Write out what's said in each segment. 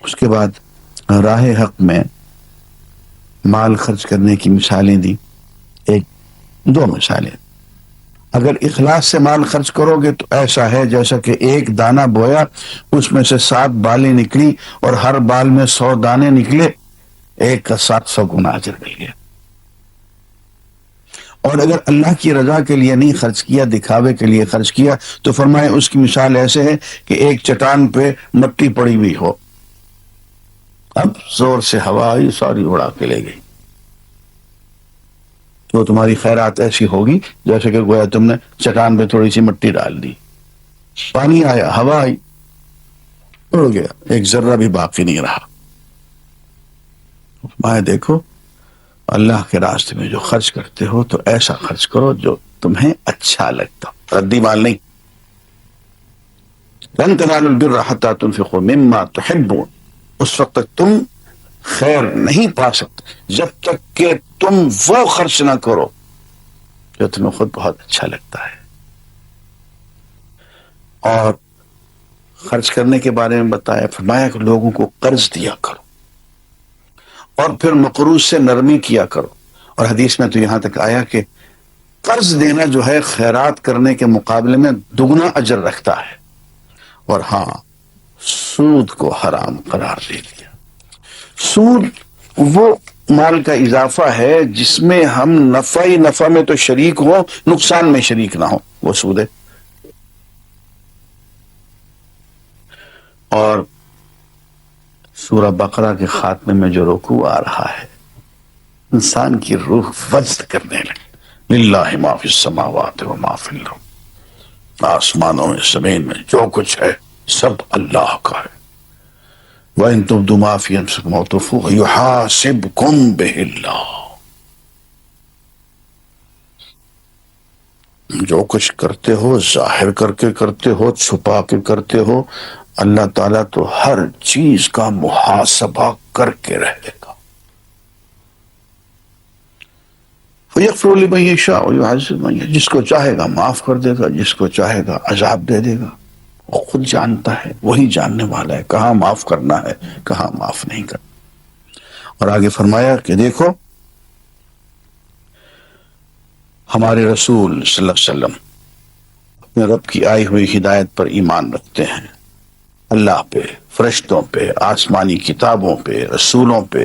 اس کے بعد راہ حق میں مال خرچ کرنے کی مثالیں دی، ایک دو مثالیں. اگر اخلاص سے مال خرچ کرو گے تو ایسا ہے جیسا کہ ایک دانہ بویا، اس میں سے 7 بالیں نکلی اور ہر بال میں 100 دانے نکلے، ایک کا 700 گنا اجر مل گیا. اور اگر اللہ کی رضا کے لیے نہیں خرچ کیا، دکھاوے کے لیے خرچ کیا، تو فرمائے اس کی مثال ایسے ہے کہ ایک چٹان پہ مٹی پڑی ہوئی ہو، اب زور سے ہوا آئی، ساری اڑا کے لے گئی. تو تمہاری خیرات ایسی ہوگی جیسے کہ گویا تم نے چٹان پہ تھوڑی سی مٹی ڈال دی، پانی آیا، ہوا آئی، اڑ گیا، ایک ذرہ بھی باقی نہیں رہا. میں دیکھو اللہ کے راستے میں جو خرچ کرتے ہو تو ایسا خرچ کرو جو تمہیں اچھا لگتا، ردی مال نہیں. لن تنالوا البر حتى تنفقوا مما تحبون، اس وقت تک تم خیر نہیں پا سکتے جب تک کہ تم وہ خرچ نہ کرو جو تمہیں خود بہت اچھا لگتا ہے. اور خرچ کرنے کے بارے میں بتایا، فرمایا کہ لوگوں کو قرض دیا کرو اور پھر مقروض سے نرمی کیا کرو. اور حدیث میں تو یہاں تک آیا کہ قرض دینا جو ہے خیرات کرنے کے مقابلے میں دگنا اجر رکھتا ہے. اور ہاں، سود کو حرام قرار دے دیا. سود وہ مال کا اضافہ ہے جس میں ہم نفع ہی نفع میں تو شریک ہو، نقصان میں شریک نہ ہو، وہ سود ہے. اور سورہ بقرہ کے خاتمے میں جو رکوع آ رہا ہے، انسان کی روح وجد کرنے لگے، للہ ما فی السماوات و ما فی الارض، آسمانوں میں زمین میں جو کچھ ہے سب اللہ کا ہے. وَإِن تُبْدُوا مَا فِي أَنفُسِكُمْ أَوْ تُخْفُوهُ يُحَاسِبْكُم بِهِ اللَّهُ. جو کچھ کرتے ہو ظاہر کر کے کرتے ہو، چھپا کے کرتے ہو، اللہ تعالیٰ تو ہر چیز کا محاسبہ کر کے رہے گا. فَيَغْفِرُ لِمَن يَشَاءُ وَيُعَذِّبُ مَن يَشَاءُ، جس کو چاہے گا معاف کر دے گا، جس کو چاہے گا عذاب دے دے گا. وہ خود جانتا ہے، وہی جاننے والا ہے کہاں معاف کرنا ہے، کہاں معاف نہیں کرنا. اور آگے فرمایا کہ دیکھو ہمارے رسول صلی اللہ علیہ وسلم اپنے رب کی آئی ہوئی ہدایت پر ایمان رکھتے ہیں، اللہ پہ، فرشتوں پہ، آسمانی کتابوں پہ، رسولوں پہ.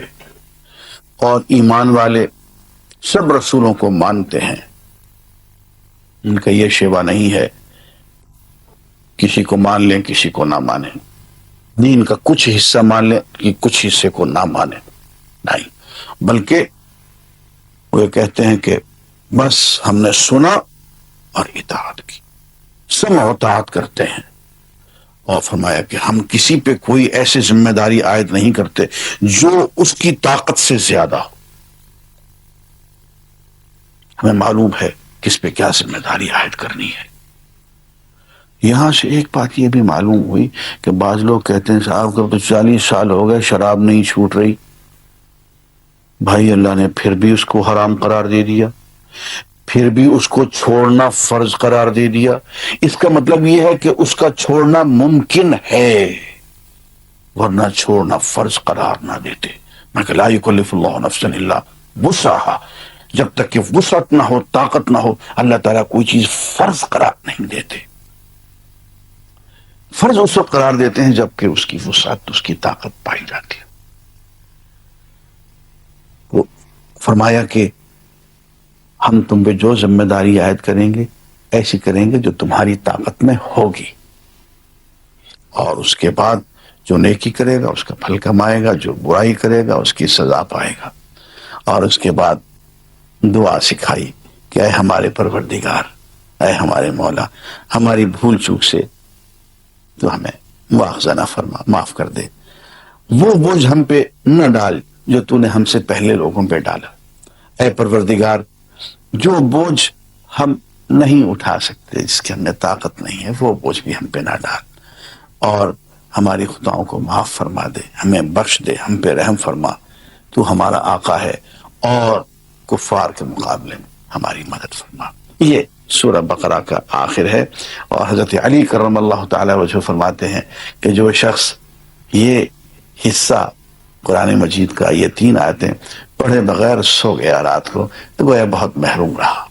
اور ایمان والے سب رسولوں کو مانتے ہیں، ان کا یہ شیوا نہیں ہے کسی کو مان لیں کسی کو نہ مانیں، دین کا کچھ حصہ مان لیں کہ کچھ حصے کو نہ مانیں، نہیں، بلکہ وہ یہ کہتے ہیں کہ بس ہم نے سنا اور اطاعت کی، سمع و اطاعت کرتے ہیں. اور فرمایا کہ ہم کسی پہ کوئی ایسی ذمہ داری عائد نہیں کرتے جو اس کی طاقت سے زیادہ ہو. ہمیں معلوم ہے کس پہ کیا ذمہ داری عائد کرنی ہے. یہاں سے ایک بات یہ بھی معلوم ہوئی کہ بعض لوگ کہتے ہیں صاحب کو تو 40 سال ہو گئے شراب نہیں چھوٹ رہی. بھائی اللہ نے پھر بھی اس کو حرام قرار دے دیا، پھر بھی اس کو چھوڑنا فرض قرار دے دیا. اس کا مطلب یہ ہے کہ اس کا چھوڑنا ممکن ہے، ورنہ چھوڑنا فرض قرار نہ دیتے. میں لا یکلف اللہ نفسا الا وسعہا، جب تک کہ وسعت نہ ہو، طاقت نہ ہو، اللہ تعالیٰ کوئی چیز فرض قرار نہیں دیتے. فرض اس وقت قرار دیتے ہیں جب کہ اس کی وسعت، اس کی طاقت پائی جاتی ہے. وہ فرمایا کہ ہم تم پہ جو ذمہ داری عائد کریں گے ایسی کریں گے جو تمہاری طاقت میں ہوگی، اور اس کے بعد جو نیکی کرے گا اس کا پھل کمائے گا، جو برائی کرے گا اس کی سزا پائے گا. اور اس کے بعد دعا سکھائی کہ اے ہمارے پروردگار، اے ہمارے مولا، ہماری بھول چوک سے تو ہمیں مواخذہ نہ فرما، معاف کر دے. وہ بوجھ ہم پہ نہ ڈال جو تو نے ہم سے پہلے لوگوں پہ ڈالا. اے پروردگار، جو بوجھ ہم نہیں اٹھا سکتے، جس کی ہمیں طاقت نہیں ہے، وہ بوجھ بھی ہم پہ نہ ڈال، اور ہماری خطاؤں کو معاف فرما دے، ہمیں بخش دے، ہم پہ رحم فرما. تو ہمارا آقا ہے اور کفار کے مقابلے میں ہماری مدد فرما. یہ سورہ بقرہ کا آخر ہے. اور حضرت علی کرم اللہ تعالی وجہ فرماتے ہیں کہ جو شخص یہ حصہ قرآن مجید کا، یہ 3 آیتیں پڑھے بغیر سو گیا رات کو، تو گویا بہت محروم رہا۔